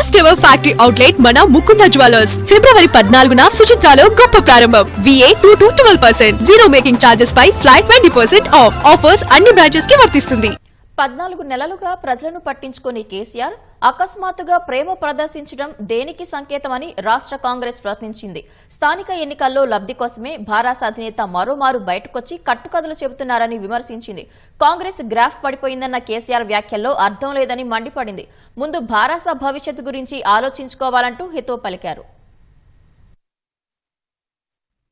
First ever factory outlet మన Mukunda jewellers ఫిబ్రవరి 14న సుచిత్రాలో గొప్ప ప్రారంభం. VA 2 to 12%, zero making charges పై ఫ్లాట్ 20% ఆఫ్. ఆఫర్స్ అన్ని బ్రాంచెస్ కి వర్తిస్తుంది. 14 నెలలుగా ప్రజలను పట్టించుకునే కేసీఆర్ అకస్మాత్తుగా ప్రేమ ప్రదర్శించడం దేనికి సంకేతమని రాష్ట్ర కాంగ్రెస్ ప్రశ్నించింది. స్థానిక ఎన్నికల్లో లబ్ధి కోసమే భారాస అధినేత మరోమారు బయటకొచ్చి కట్టుకథలు చెబుతున్నారని విమర్శించింది. కాంగ్రెస్ గ్రాఫ్ పడిపోయిందన్న కేసీఆర్ వ్యాఖ్యల్లో అర్థం లేదని మండిపడింది. ముందు భారాస భవిష్యత్తు గురించి ఆలోచించుకోవాలంటూ హితవు పలికారు.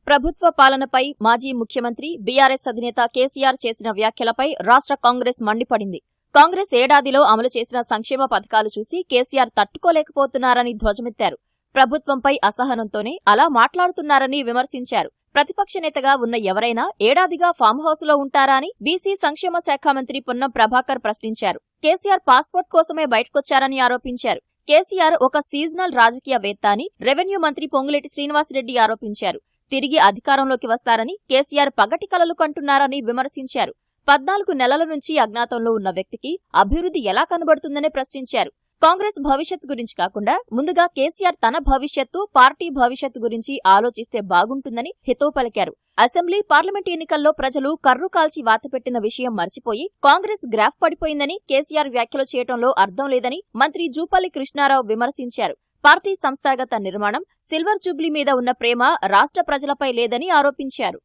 ప్రభుత్వ పాలనపై మాజీ ముఖ్యమంత్రి బీఆర్ఎస్ అధినేత కేసీఆర్ చేసిన వ్యాఖ్యలపై రాష్ట్ర కాంగ్రెస్ మండిపడింది. కాంగ్రెస్ ఏడాదిలో అమలు చేసిన సంక్షేమ పథకాలు చూసి కేసీఆర్ తట్టుకోలేకపోతున్నారని ధ్వజమెత్తారు. ప్రభుత్వంపై అసహనంతోనే అలా మాట్లాడుతున్నారని విమర్శించారు. ప్రతిపక్ష నేతగా ఉన్న ఎవరైనా ఏడాదిగా ఫామ్ హౌస్ లో ఉంటారా అని బీసీ సంక్షేమ శాఖ మంత్రి పొన్నం ప్రభాకర్ ప్రశ్నించారు. కేసీఆర్ పాస్పోర్ట్ కోసమే బయటకొచ్చారని ఆరోపించారు. కేసీఆర్ ఒక సీజనల్ రాజకీయవేత్త అని రెవెన్యూ మంత్రి పొంగులేటి శ్రీనివాసరెడ్డి ఆరోపించారు. తిరిగి అధికారంలోకి వస్తారని కేసీఆర్ పగటి కలలు కంటున్నారని విమర్శించారు. 14 నెలల నుంచి అజ్ఞాతంలో ఉన్న వ్యక్తికి అభివృద్ధి ఎలా కనబడుతుందని ప్రశ్నించారు. కాంగ్రెస్ భవిష్యత్తు గురించి కాకుండా ముందుగా కేసీఆర్ తన భవిష్యత్తు, పార్టీ భవిష్యత్తు గురించి ఆలోచిస్తే బాగుంటుందని హితవు పలికారు. అసెంబ్లీ, పార్లమెంట్ ఎన్నికల్లో ప్రజలు కర్రు కాల్చి వాతపెట్టిన విషయం మర్చిపోయి కాంగ్రెస్ గ్రాఫ్ పడిపోయిందని కేసీఆర్ వ్యాఖ్యలు చేయడంలో అర్థం లేదని మంత్రి జూపల్లి కృష్ణారావు విమర్శించారు. పార్టీ సంస్థాగత నిర్మాణం, సిల్వర్ జూబ్లీ మీద ఉన్న ప్రేమ రాష్ట్ర ప్రజలపై లేదని ఆరోపించారు.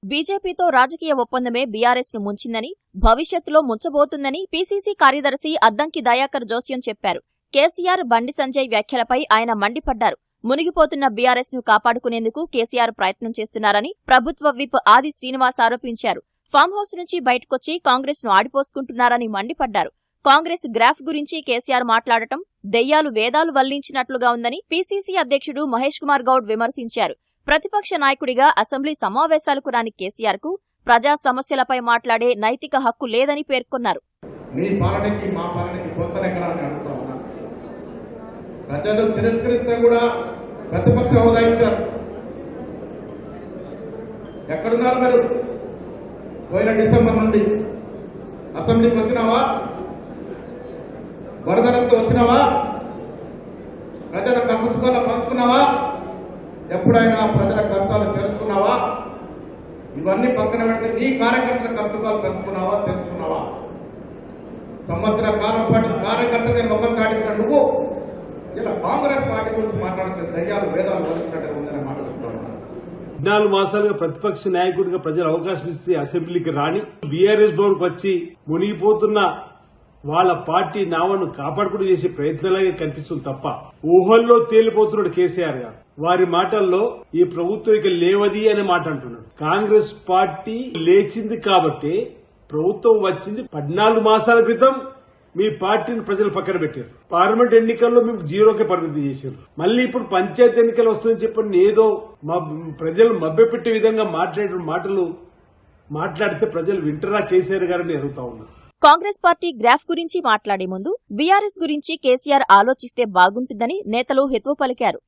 బీజేపీతో రాజకీయ ఒప్పందమే బీఆర్ఎస్ ను ముంచిందని, భవిష్యత్తులో ముంచబోతుందని పీసీసీ కార్యదర్శి అద్దంకి దయాకర్ జోస్యం చెప్పారు. కేసీఆర్, బండి సంజయ్ వ్యాఖ్యలపై ఆయన మండిపడ్డారు. మునిగిపోతున్న బీఆర్ఎస్ ను కాపాడుకునేందుకు కేసీఆర్ ప్రయత్నం చేస్తున్నారని ప్రభుత్వ విప్ ఆది శ్రీనివాస్ ఆరోపించారు. ఫామ్ హౌస్ నుంచి బయటకొచ్చి కాంగ్రెస్ ను ఆడిపోసుకుంటున్నారని మండిపడ్డారు. కాంగ్రెస్ గ్రాఫ్ గురించి కేసీఆర్ మాట్లాడటం దెయ్యాలు వేదాలు వల్లించినట్లుగా ఉందని పీసీసీ అధ్యక్షుడు మహేష్ కుమార్ గౌడ్ విమర్శించారు. ప్రతిపక్ష నాయకుడిగా అసెంబ్లీ సమావేశాలకు రాని కేసీఆర్ కు ప్రజా సమస్యలపై మాట్లాడే నైతిక హక్కు లేదని పేర్కొన్నారు. ప్రజలు తిరస్కరిస్తే కూడా ప్రతిపక్ష హోదా ఇచ్చారు. ఎక్కడున్నారు మీరు? పోయిన డిసెంబర్ నుండి అసెంబ్లీకి వచ్చినావా? వరదలతో వచ్చినావా? ప్రజల కష్టాలు పంచుకున్నావా? ఎప్పుడైనా ప్రజల కష్టాలు తెలుసుకున్నావా? ఇవన్నీ పక్కన పెడితే నీ కార్యకర్తల కష్టాలు పంచుకున్నావా, తెలుసుకున్నావా? సంవత్సర కాలం పాటు కార్యకర్తని ముఖం చాటించిన నువ్వు ఇలా కాంగ్రెస్ పార్టీ గురించి మాట్లాడితే దయ్యాలు వేదాలు వదిలినట్టుగా ఉందని మాట్లాడుతూ ఉన్నారు. 14 మాసాలుగా ప్రతిపక్ష నాయకుడిగా ప్రజలు అవకాశం ఇస్తే అసెంబ్లీకి రాని బీఆర్ఎస్ భవన్కి వచ్చి మునిగిపోతున్న వాళ్ళ పార్టీ నావను కాపాడుకుంటూ చేసే ప్రయత్నాలే కనిపిస్తుంది తప్ప ఊహల్లో తేలిపోతున్నాడు కేసీఆర్ గారు. వారి మాటల్లో ఈ ప్రభుత్వం ఇక లేవది అనే మాట అంటున్నాడు. కాంగ్రెస్ పార్టీ లేచింది కాబట్టి ప్రభుత్వం వచ్చింది. 14 మాసాల క్రితం మీ పార్టీని ప్రజలు పక్కన పెట్టారు. పార్లమెంట్ ఎన్నికల్లో మేము జీరోకే పరిమితి చేశారు. మళ్ళీ ఇప్పుడు పంచాయతీ ఎన్నికలు వస్తుందని చెప్పి ఏదో ప్రజలు మభ్యపెట్టే విధంగా మాటలు మాట్లాడితే ప్రజలు వింటరా కేసీఆర్ గారని అడుగుతా ఉన్నారు. కాంగ్రెస్ పార్టీ గ్రాఫ్ గురించి మాట్లాడే ముందు బీఆర్ఎస్ గురించి కేసీఆర్ ఆలోచిస్తే బాగుంటుందని నేతలు హితవు పలికారు.